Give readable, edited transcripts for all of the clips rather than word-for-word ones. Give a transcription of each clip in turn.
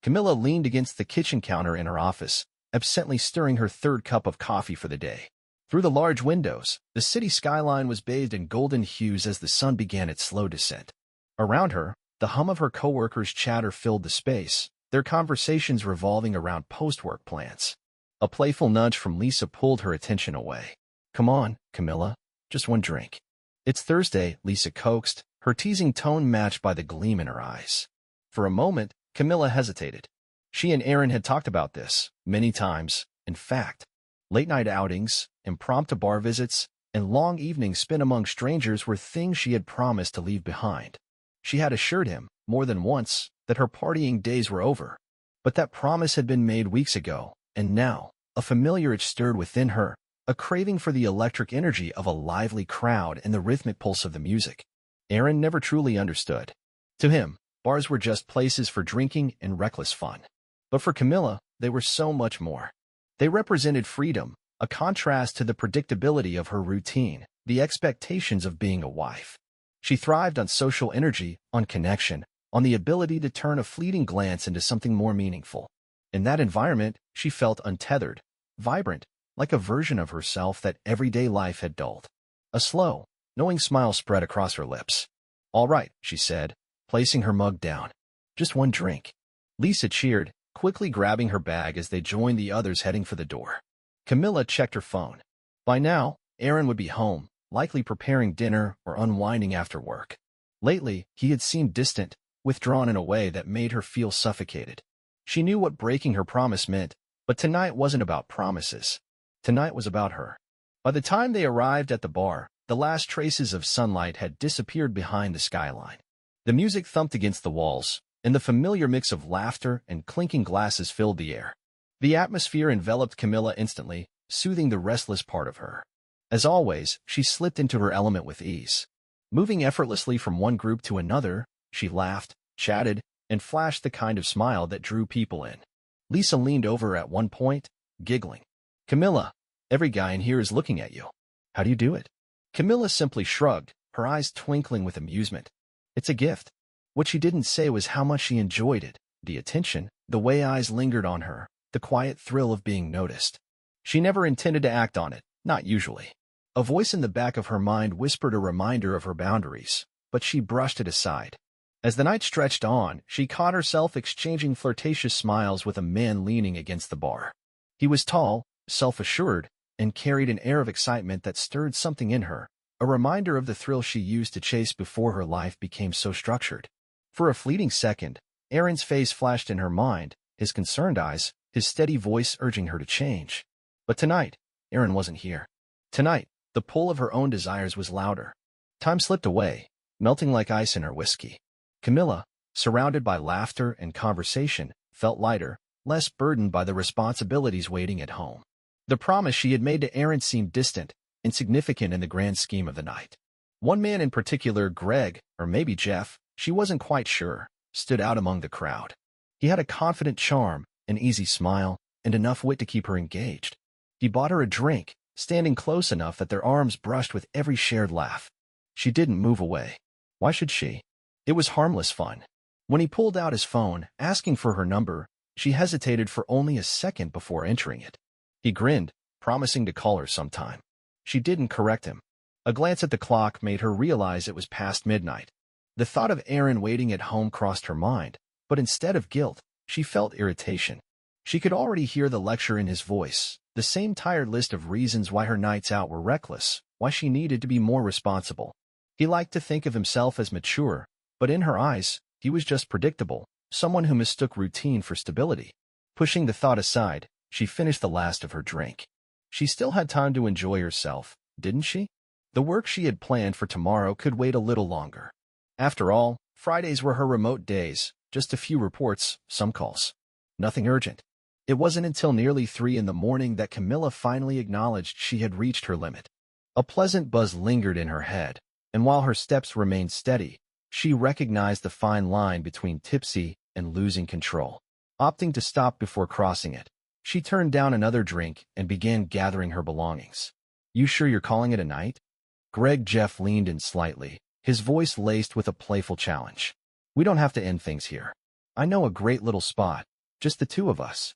Camilla leaned against the kitchen counter in her office, absently stirring her third cup of coffee for the day. Through the large windows, the city skyline was bathed in golden hues as the sun began its slow descent. Around her, the hum of her coworkers' chatter filled the space, their conversations revolving around post-work plans. A playful nudge from Lisa pulled her attention away. "Come on, Camilla, just one drink." "It's Thursday," Lisa coaxed, her teasing tone matched by the gleam in her eyes. For a moment, Camilla hesitated. She and Aaron had talked about this many times, in fact. Late-night outings, impromptu bar visits, and long evenings spent among strangers were things she had promised to leave behind. She had assured him, more than once, that her partying days were over. But that promise had been made weeks ago, and now, a familiar itch stirred within her, a craving for the electric energy of a lively crowd and the rhythmic pulse of the music. Aaron never truly understood. To him, bars were just places for drinking and reckless fun. But for Camilla, they were so much more. They represented freedom, a contrast to the predictability of her routine, the expectations of being a wife. She thrived on social energy, on connection, on the ability to turn a fleeting glance into something more meaningful. In that environment, she felt untethered, vibrant, like a version of herself that everyday life had dulled. A slow, knowing smile spread across her lips. "All right," she said, placing her mug down. "Just one drink." Lisa cheered, quickly grabbing her bag as they joined the others heading for the door. Camilla checked her phone. By now, Aaron would be home, likely preparing dinner or unwinding after work. Lately, he had seemed distant, withdrawn in a way that made her feel suffocated. She knew what breaking her promise meant, but tonight wasn't about promises. Tonight was about her. By the time they arrived at the bar, the last traces of sunlight had disappeared behind the skyline. The music thumped against the walls, and the familiar mix of laughter and clinking glasses filled the air. The atmosphere enveloped Camilla instantly, soothing the restless part of her. As always, she slipped into her element with ease. Moving effortlessly from one group to another, she laughed, chatted, and flashed the kind of smile that drew people in. Lisa leaned over at one point, giggling. "Camilla, every guy in here is looking at you. How do you do it?" Camilla simply shrugged, her eyes twinkling with amusement. "It's a gift." What she didn't say was how much she enjoyed it, the attention, the way eyes lingered on her, the quiet thrill of being noticed. She never intended to act on it, not usually. A voice in the back of her mind whispered a reminder of her boundaries, but she brushed it aside. As the night stretched on, she caught herself exchanging flirtatious smiles with a man leaning against the bar. He was tall, self-assured, and carried an air of excitement that stirred something in her, a reminder of the thrill she used to chase before her life became so structured. For a fleeting second, Aaron's face flashed in her mind, his concerned eyes, his steady voice urging her to change. But tonight, Aaron wasn't here. Tonight, the pull of her own desires was louder. Time slipped away, melting like ice in her whiskey. Camilla, surrounded by laughter and conversation, felt lighter, less burdened by the responsibilities waiting at home. The promise she had made to Aaron seemed distant, insignificant in the grand scheme of the night. One man in particular, Greg, or maybe Jeff, she wasn't quite sure, stood out among the crowd. He had a confident charm, an easy smile, and enough wit to keep her engaged. He bought her a drink, standing close enough that their arms brushed with every shared laugh. She didn't move away. Why should she? It was harmless fun. When he pulled out his phone, asking for her number, she hesitated for only a second before entering it. He grinned, promising to call her sometime. She didn't correct him. A glance at the clock made her realize it was past midnight. The thought of Aaron waiting at home crossed her mind, but instead of guilt, she felt irritation. She could already hear the lecture in his voice, the same tired list of reasons why her nights out were reckless, why she needed to be more responsible. He liked to think of himself as mature, but in her eyes, he was just predictable, someone who mistook routine for stability. Pushing the thought aside, she finished the last of her drink. She still had time to enjoy herself, didn't she? The work she had planned for tomorrow could wait a little longer. After all, Fridays were her remote days, just a few reports, some calls. Nothing urgent. It wasn't until nearly 3 in the morning that Camilla finally acknowledged she had reached her limit. A pleasant buzz lingered in her head, and while her steps remained steady, she recognized the fine line between tipsy and losing control. Opting to stop before crossing it, she turned down another drink and began gathering her belongings. "You sure you're calling it a night?" Jeff leaned in slightly, his voice laced with a playful challenge. "We don't have to end things here. I know a great little spot, Just the two of us.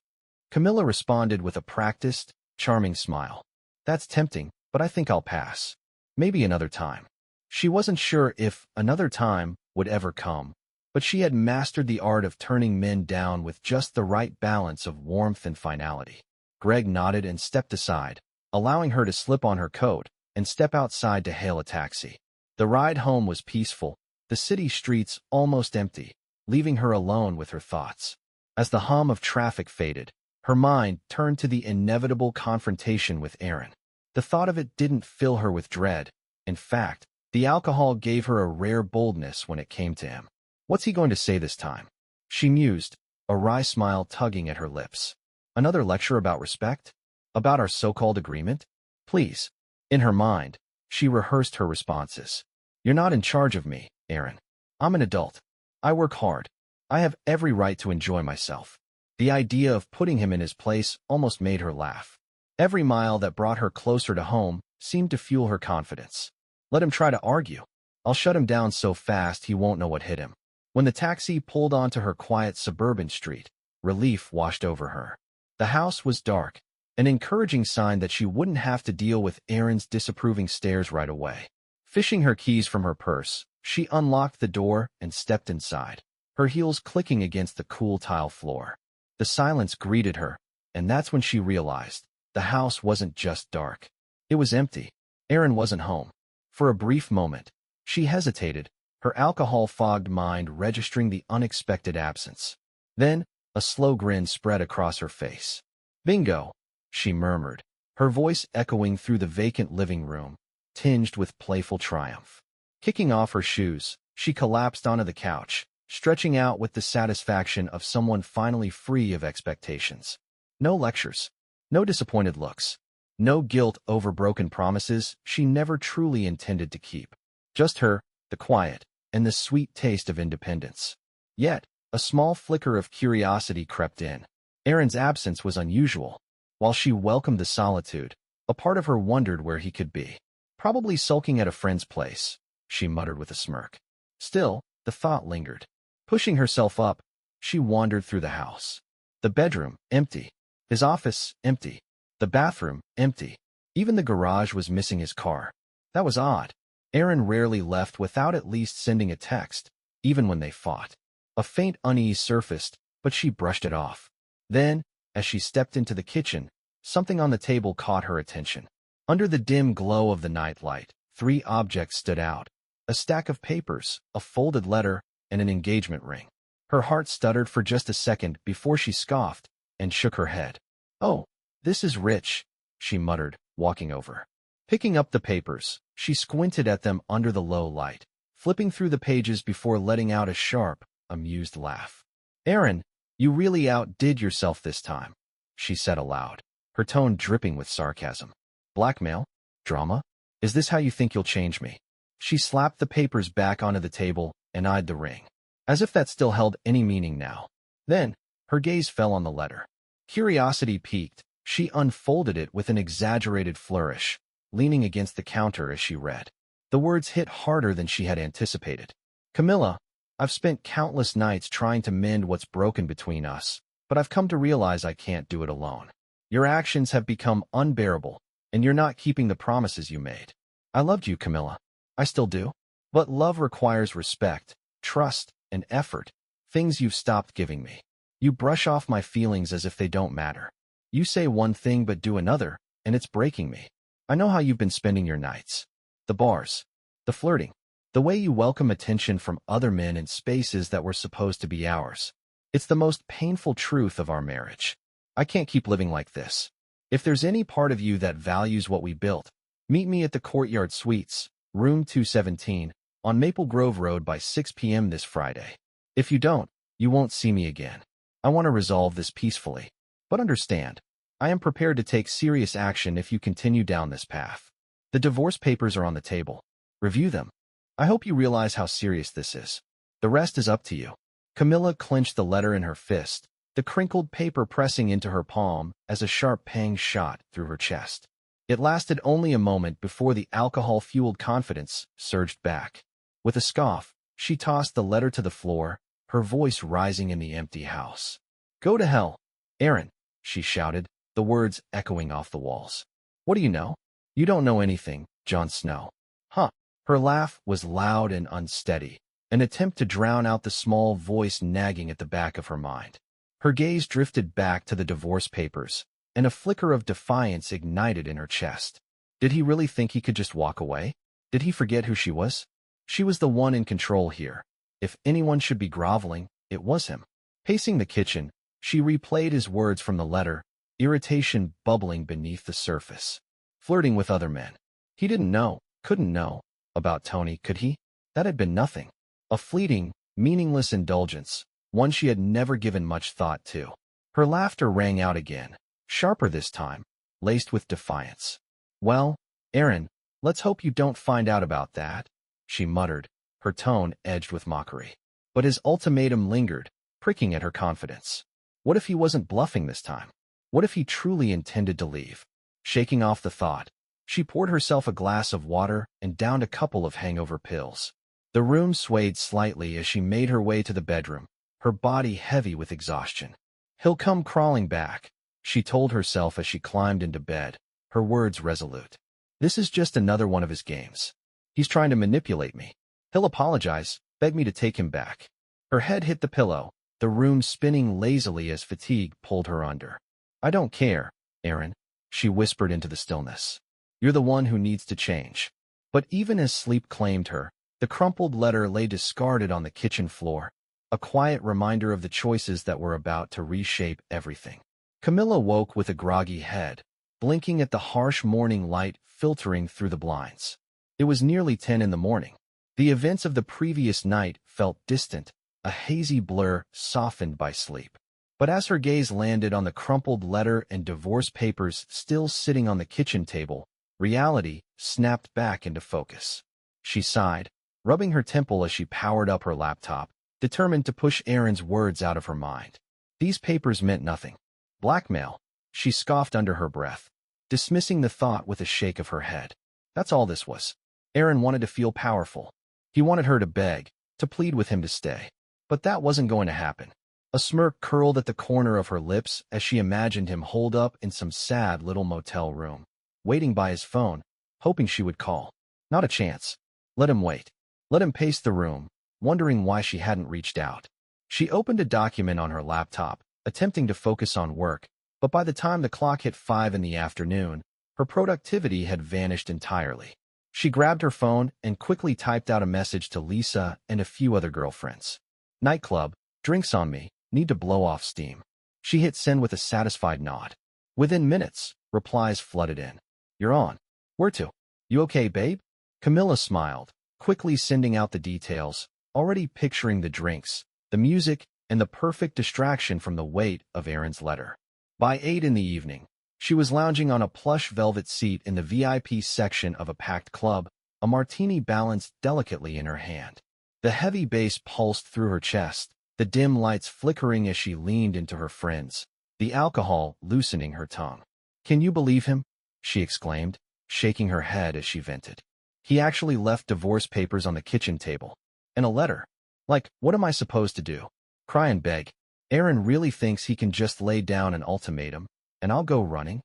Camilla responded with a practiced, charming smile. That's tempting, but I think I'll pass. Maybe another time. She wasn't sure if another time would ever come, but she had mastered the art of turning men down with just the right balance of warmth and finality. Greg nodded and stepped aside, allowing her to slip on her coat and step outside to hail a taxi. The ride home was peaceful, the city streets almost empty, leaving her alone with her thoughts. As the hum of traffic faded, her mind turned to the inevitable confrontation with Aaron. The thought of it didn't fill her with dread. In fact, the alcohol gave her a rare boldness when it came to him. What's he going to say this time? She mused, a wry smile tugging at her lips. Another lecture about respect? About our so-called agreement? Please. In her mind, she rehearsed her responses. You're not in charge of me, Aaron. I'm an adult. I work hard. I have every right to enjoy myself. The idea of putting him in his place almost made her laugh. Every mile that brought her closer to home seemed to fuel her confidence. Let him try to argue. I'll shut him down so fast he won't know what hit him. When the taxi pulled onto her quiet suburban street, relief washed over her. The house was dark, an encouraging sign that she wouldn't have to deal with Aaron's disapproving stares right away. Fishing her keys from her purse, she unlocked the door and stepped inside, her heels clicking against the cool tile floor. The silence greeted her, and that's when she realized the house wasn't just dark. It was empty. Aaron wasn't home. For a brief moment, she hesitated, her alcohol-fogged mind registering the unexpected absence. Then, a slow grin spread across her face. Bingo, she murmured, her voice echoing through the vacant living room, tinged with playful triumph. Kicking off her shoes, she collapsed onto the couch, stretching out with the satisfaction of someone finally free of expectations. No lectures. No disappointed looks. No guilt over broken promises she never truly intended to keep. Just her, the quiet, and the sweet taste of independence. Yet, a small flicker of curiosity crept in. Aaron's absence was unusual. While she welcomed the solitude, a part of her wondered where he could be. Probably sulking at a friend's place, she muttered with a smirk. Still, the thought lingered. Pushing herself up, she wandered through the house. The bedroom, empty. His office, empty. The bathroom, empty. Even the garage was missing his car. That was odd. Aaron rarely left without at least sending a text, even when they fought. A faint unease surfaced, but she brushed it off. Then, as she stepped into the kitchen, something on the table caught her attention. Under the dim glow of the nightlight, 3 objects stood out. A stack of papers, a folded letter, and an engagement ring. Her heart stuttered for just a second before she scoffed and shook her head. Oh, this is rich, she muttered, walking over. Picking up the papers, she squinted at them under the low light, flipping through the pages before letting out a sharp, amused laugh. Aaron, you really outdid yourself this time, she said aloud, her tone dripping with sarcasm. Blackmail? Drama? Is this how you think you'll change me? She slapped the papers back onto the table and eyed the ring, as if that still held any meaning now. Then, her gaze fell on the letter. Curiosity piqued, she unfolded it with an exaggerated flourish, leaning against the counter as she read. The words hit harder than she had anticipated. Camilla, I've spent countless nights trying to mend what's broken between us, but I've come to realize I can't do it alone. Your actions have become unbearable, and you're not keeping the promises you made. I loved you, Camilla. I still do. But love requires respect, trust, and effort, things you've stopped giving me. You brush off my feelings as if they don't matter. You say one thing but do another, and it's breaking me. I know how you've been spending your nights. The bars. The flirting. The way you welcome attention from other men in spaces that were supposed to be ours. It's the most painful truth of our marriage. I can't keep living like this. If there's any part of you that values what we built, meet me at the Courtyard Suites, room 217, on Maple Grove Road by 6 p.m. this Friday. If you don't, you won't see me again. I want to resolve this peacefully. But understand, I am prepared to take serious action if you continue down this path. The divorce papers are on the table. Review them. I hope you realize how serious this is. The rest is up to you. Camilla clenched the letter in her fist, the crinkled paper pressing into her palm as a sharp pang shot through her chest. It lasted only a moment before the alcohol-fueled confidence surged back. With a scoff, she tossed the letter to the floor, her voice rising in the empty house. Go to hell, Aaron, she shouted, the words echoing off the walls. What do you know? You don't know anything, Jon Snow. Huh. Her laugh was loud and unsteady, an attempt to drown out the small voice nagging at the back of her mind. Her gaze drifted back to the divorce papers, and a flicker of defiance ignited in her chest. Did he really think he could just walk away? Did he forget who she was? She was the one in control here. If anyone should be groveling, it was him. Pacing the kitchen, she replayed his words from the letter, irritation bubbling beneath the surface. Flirting with other men. He didn't know, couldn't know, about Tony, could he? That had been nothing. A fleeting, meaningless indulgence, one she had never given much thought to. Her laughter rang out again, sharper this time, laced with defiance. Well, Aaron, let's hope you don't find out about that, she muttered, her tone edged with mockery. But his ultimatum lingered, pricking at her confidence. What if he wasn't bluffing this time? What if he truly intended to leave? Shaking off the thought, she poured herself a glass of water and downed a couple of hangover pills. The room swayed slightly as she made her way to the bedroom, her body heavy with exhaustion. He'll come crawling back, she told herself as she climbed into bed, her words resolute. This is just another one of his games. He's trying to manipulate me. He'll apologize, beg me to take him back. Her head hit the pillow, the room spinning lazily as fatigue pulled her under. I don't care, Aaron, she whispered into the stillness. You're the one who needs to change. But even as sleep claimed her, the crumpled letter lay discarded on the kitchen floor, a quiet reminder of the choices that were about to reshape everything. Camilla woke with a groggy head, blinking at the harsh morning light filtering through the blinds. It was nearly 10 in the morning. The events of the previous night felt distant, a hazy blur softened by sleep. But as her gaze landed on the crumpled letter and divorce papers still sitting on the kitchen table, reality snapped back into focus. She sighed, rubbing her temple as she powered up her laptop, determined to push Aaron's words out of her mind. These papers meant nothing. Blackmail, she scoffed under her breath, dismissing the thought with a shake of her head. That's all this was. Aaron wanted to feel powerful. He wanted her to beg, to plead with him to stay. But that wasn't going to happen. A smirk curled at the corner of her lips as she imagined him holed up in some sad little motel room, waiting by his phone, hoping she would call. Not a chance. Let him wait. Let him pace the room, wondering why she hadn't reached out. She opened a document on her laptop, attempting to focus on work, but by the time the clock hit 5 in the afternoon, her productivity had vanished entirely. She grabbed her phone and quickly typed out a message to Lisa and a few other girlfriends. Nightclub, drinks on me, need to blow off steam. She hit send with a satisfied nod. Within minutes, replies flooded in. You're on. Where to? You okay, babe? Camilla smiled, quickly sending out the details, already picturing the drinks, the music, and the perfect distraction from the weight of Aaron's letter. By 8 in the evening, she was lounging on a plush velvet seat in the VIP section of a packed club, a martini balanced delicately in her hand. The heavy bass pulsed through her chest, the dim lights flickering as she leaned into her friends, the alcohol loosening her tongue. Can you believe him? She exclaimed, shaking her head as she vented. He actually left divorce papers on the kitchen table. And a letter. Like, what am I supposed to do? Cry and beg. Aaron really thinks he can just lay down an ultimatum, and I'll go running?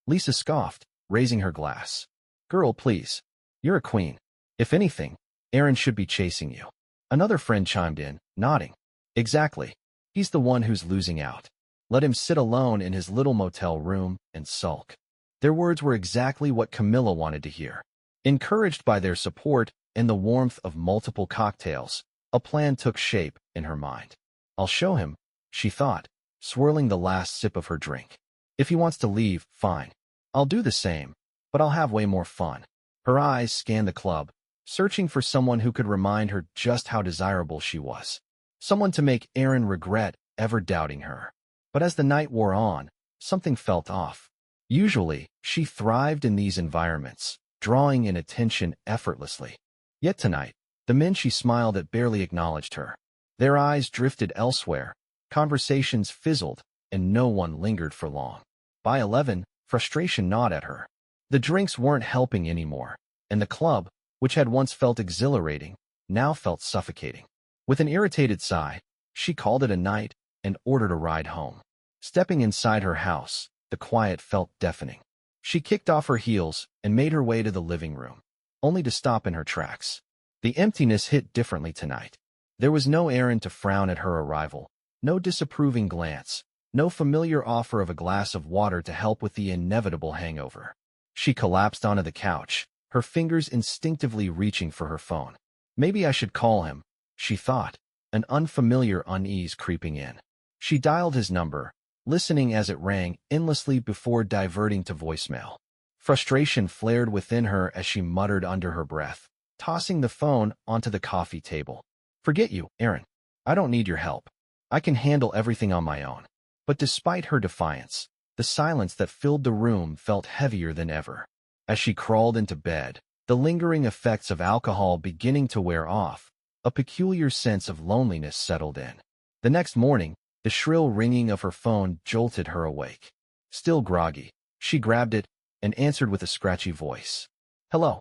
Lisa scoffed, raising her glass. Girl, please. You're a queen. If anything, Aaron should be chasing you. Another friend chimed in, nodding. Exactly. He's the one who's losing out. Let him sit alone in his little motel room and sulk. Their words were exactly what Camilla wanted to hear. Encouraged by their support and the warmth of multiple cocktails, a plan took shape in her mind. I'll show him, she thought, swirling the last sip of her drink. If he wants to leave, fine. I'll do the same, but I'll have way more fun. Her eyes scanned the club, searching for someone who could remind her just how desirable she was. Someone to make Aaron regret ever doubting her. But as the night wore on, something felt off. Usually, she thrived in these environments, drawing in attention effortlessly. Yet tonight, the men she smiled at barely acknowledged her. Their eyes drifted elsewhere, conversations fizzled, and no one lingered for long. By 11, frustration gnawed at her. The drinks weren't helping anymore, and the club, which had once felt exhilarating, now felt suffocating. With an irritated sigh, she called it a night and ordered a ride home. Stepping inside her house, the quiet felt deafening. She kicked off her heels and made her way to the living room, only to stop in her tracks. The emptiness hit differently tonight. There was no Aaron to frown at her arrival, no disapproving glance, no familiar offer of a glass of water to help with the inevitable hangover. She collapsed onto the couch, her fingers instinctively reaching for her phone. Maybe I should call him, she thought, an unfamiliar unease creeping in. She dialed his number, listening as it rang endlessly before diverting to voicemail. Frustration flared within her as she muttered under her breath, tossing the phone onto the coffee table. Forget you, Aaron. I don't need your help. I can handle everything on my own. But despite her defiance, the silence that filled the room felt heavier than ever. As she crawled into bed, the lingering effects of alcohol beginning to wear off, a peculiar sense of loneliness settled in. The next morning, the shrill ringing of her phone jolted her awake. Still groggy, she grabbed it and answered with a scratchy voice. Hello,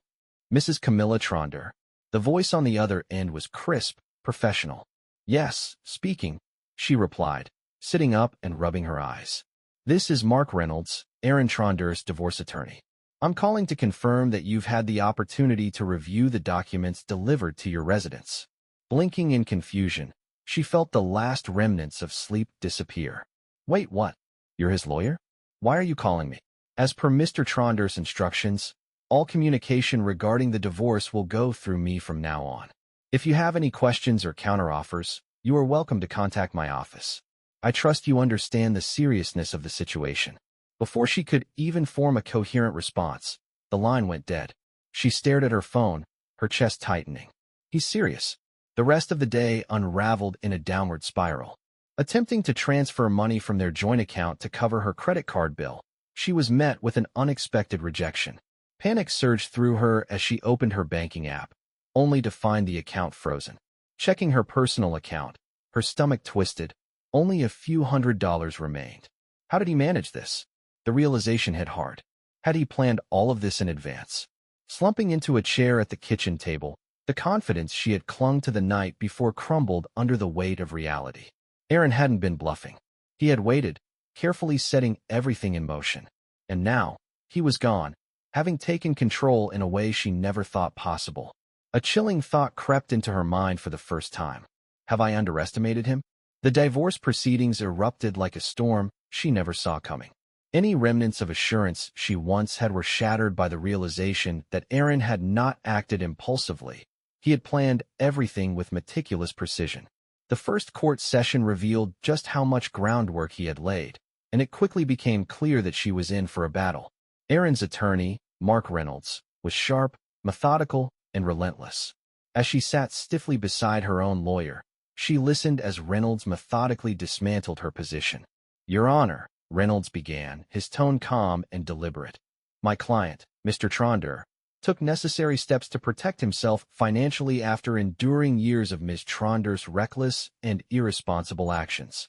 Mrs. Camilla Tronder. The voice on the other end was crisp, professional. Yes, speaking, she replied, sitting up and rubbing her eyes. This is Mark Reynolds, Aaron Tronder's divorce attorney. I'm calling to confirm that you've had the opportunity to review the documents delivered to your residence. Blinking in confusion, she felt the last remnants of sleep disappear. Wait, what? You're his lawyer? Why are you calling me? As per Mr. Tronder's instructions, all communication regarding the divorce will go through me from now on. If you have any questions or counteroffers, you are welcome to contact my office. I trust you understand the seriousness of the situation. Before she could even form a coherent response, the line went dead. She stared at her phone, her chest tightening. He's serious. The rest of the day unraveled in a downward spiral. Attempting to transfer money from their joint account to cover her credit card bill, she was met with an unexpected rejection. Panic surged through her as she opened her banking app, only to find the account frozen. Checking her personal account, her stomach twisted. Only a few $100s remained. How did he manage this? The realization hit hard. Had he planned all of this in advance? Slumping into a chair at the kitchen table, the confidence she had clung to the night before crumbled under the weight of reality. Aaron hadn't been bluffing. He had waited, carefully setting everything in motion. And now, he was gone, having taken control in a way she never thought possible. A chilling thought crept into her mind for the first time. Have I underestimated him? The divorce proceedings erupted like a storm she never saw coming. Any remnants of assurance she once had were shattered by the realization that Aaron had not acted impulsively. He had planned everything with meticulous precision. The first court session revealed just how much groundwork he had laid, and it quickly became clear that she was in for a battle. Aaron's attorney, Mark Reynolds, was sharp, methodical, and relentless. As she sat stiffly beside her own lawyer, she listened as Reynolds methodically dismantled her position. Your Honor, Reynolds began, his tone calm and deliberate. My client, Mr. Tronder, took necessary steps to protect himself financially after enduring years of Ms. Tronder's reckless and irresponsible actions.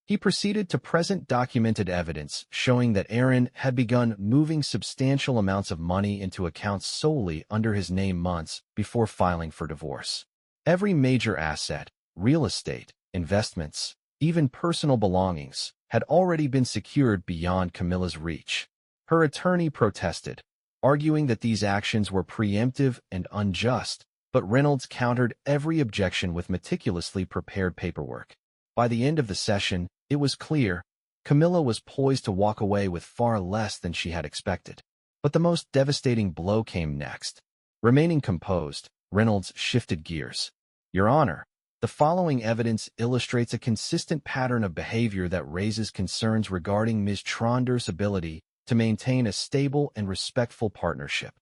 He proceeded to present documented evidence showing that Aaron had begun moving substantial amounts of money into accounts solely under his name months before filing for divorce. Every major asset, real estate, investments, even personal belongings, had already been secured beyond Camilla's reach. Her attorney protested, arguing that these actions were preemptive and unjust, but Reynolds countered every objection with meticulously prepared paperwork. By the end of the session, it was clear Camilla was poised to walk away with far less than she had expected. But the most devastating blow came next. Remaining composed, Reynolds shifted gears. Your Honor, the following evidence illustrates a consistent pattern of behavior that raises concerns regarding Ms. Tronder's ability to maintain a stable and respectful partnership.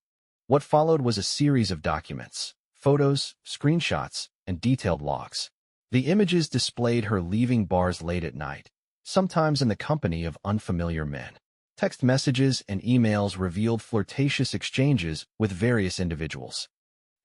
What followed was a series of documents, photos, screenshots, and detailed logs. The images displayed her leaving bars late at night, sometimes in the company of unfamiliar men. Text messages and emails revealed flirtatious exchanges with various individuals.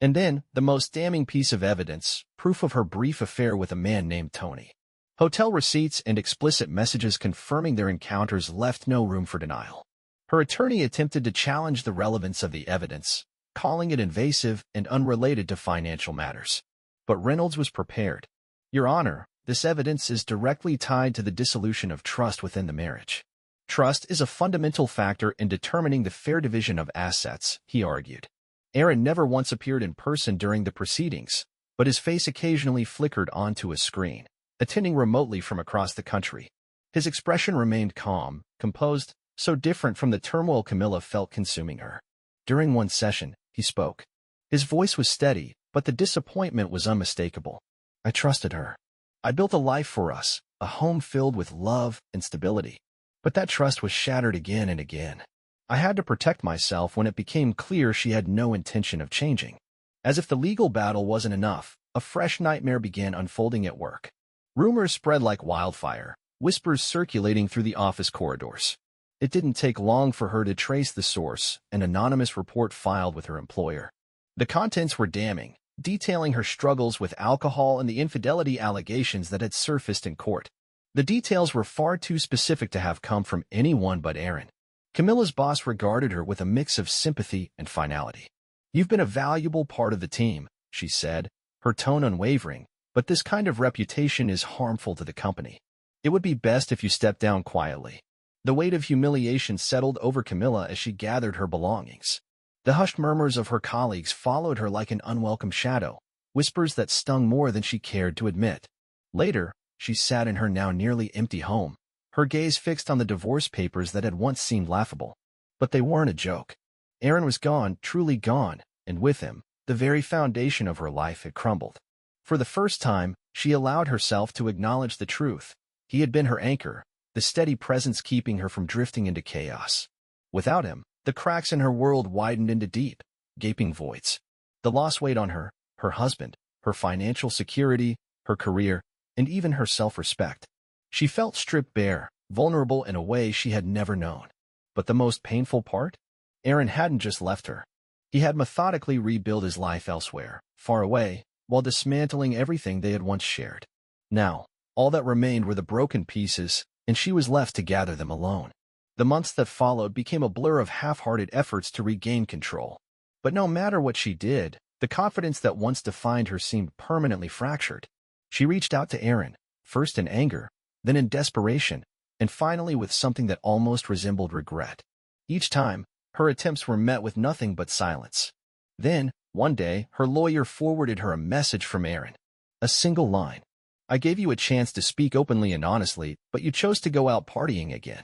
And then, the most damning piece of evidence, proof of her brief affair with a man named Tony. Hotel receipts and explicit messages confirming their encounters left no room for denial. Her attorney attempted to challenge the relevance of the evidence, calling it invasive and unrelated to financial matters. But Reynolds was prepared. Your Honor, This evidence is directly tied to the dissolution of trust within the marriage. Trust is a fundamental factor in determining the fair division of assets, he argued. Aaron never once appeared in person during the proceedings, but his face occasionally flickered onto a screen, attending remotely from across the country. His expression remained calm, composed, so different from the turmoil Camilla felt consuming her. During one session, he spoke. His voice was steady, but the disappointment was unmistakable. I trusted her. I built a life for us, a home filled with love and stability. But that trust was shattered again and again. I had to protect myself when it became clear she had no intention of changing. As if the legal battle wasn't enough, a fresh nightmare began unfolding at work. Rumors spread like wildfire, whispers circulating through the office corridors. It didn't take long for her to trace the source, an anonymous report filed with her employer. The contents were damning, detailing her struggles with alcohol and the infidelity allegations that had surfaced in court. The details were far too specific to have come from anyone but Aaron. Camilla's boss regarded her with a mix of sympathy and finality. You've been a valuable part of the team, she said, her tone unwavering, but this kind of reputation is harmful to the company. It would be best if you stepped down quietly. The weight of humiliation settled over Camilla as she gathered her belongings. The hushed murmurs of her colleagues followed her like an unwelcome shadow, whispers that stung more than she cared to admit. Later, she sat in her now nearly empty home, her gaze fixed on the divorce papers that had once seemed laughable. But they weren't a joke. Aaron was gone, truly gone, and with him, the very foundation of her life had crumbled. For the first time, she allowed herself to acknowledge the truth. He had been her anchor, the steady presence keeping her from drifting into chaos. Without him, the cracks in her world widened into deep, gaping voids. The loss weighed on her, her husband, her financial security, her career, and even her self-respect. She felt stripped bare, vulnerable in a way she had never known. But the most painful part? Aaron hadn't just left her. He had methodically rebuilt his life elsewhere, far away, while dismantling everything they had once shared. Now, all that remained were the broken pieces, and she was left to gather them alone. The months that followed became a blur of half-hearted efforts to regain control. But no matter what she did, the confidence that once defined her seemed permanently fractured. She reached out to Aaron, first in anger, then in desperation, and finally with something that almost resembled regret. Each time, her attempts were met with nothing but silence. Then, one day, her lawyer forwarded her a message from Aaron. A single line. I gave you a chance to speak openly and honestly, but you chose to go out partying again.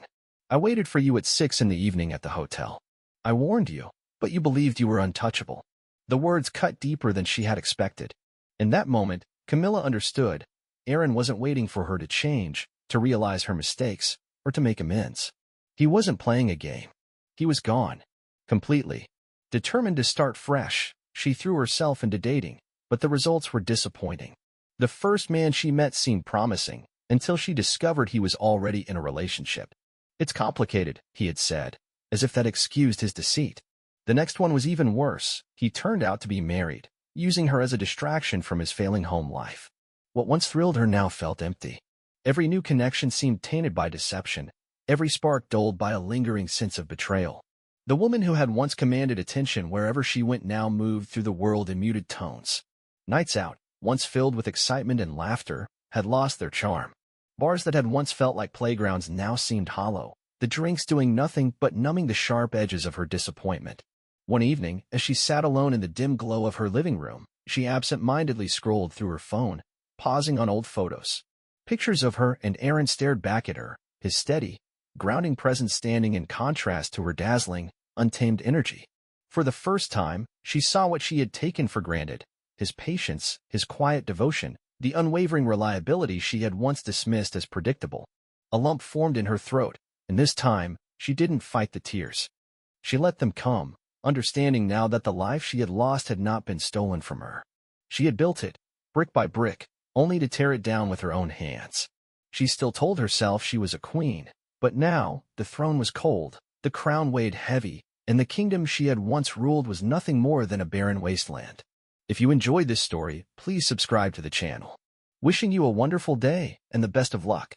I waited for you at 6 in the evening at the hotel. I warned you, but you believed you were untouchable. The words cut deeper than she had expected. In that moment, Camilla understood. Aaron wasn't waiting for her to change, to realize her mistakes, or to make amends. He wasn't playing a game. He was gone. Completely. Determined to start fresh, she threw herself into dating, but the results were disappointing. The first man she met seemed promising, until she discovered he was already in a relationship. It's complicated, he had said, as if that excused his deceit. The next one was even worse. He turned out to be married, using her as a distraction from his failing home life. What once thrilled her now felt empty. Every new connection seemed tainted by deception, every spark dulled by a lingering sense of betrayal. The woman who had once commanded attention wherever she went now moved through the world in muted tones. Nights out, once filled with excitement and laughter, had lost their charm. Bars that had once felt like playgrounds now seemed hollow, the drinks doing nothing but numbing the sharp edges of her disappointment. One evening, as she sat alone in the dim glow of her living room, she absent-mindedly scrolled through her phone, pausing on old photos. Pictures of her and Aaron stared back at her, his steady, grounding presence standing in contrast to her dazzling, untamed energy. For the first time, she saw what she had taken for granted: his patience, his quiet devotion, the unwavering reliability she had once dismissed as predictable. A lump formed in her throat, and this time, she didn't fight the tears. She let them come, understanding now that the life she had lost had not been stolen from her. She had built it, brick by brick, only to tear it down with her own hands. She still told herself she was a queen, but now, the throne was cold, the crown weighed heavy, and the kingdom she had once ruled was nothing more than a barren wasteland. If you enjoyed this story, please subscribe to the channel. Wishing you a wonderful day and the best of luck.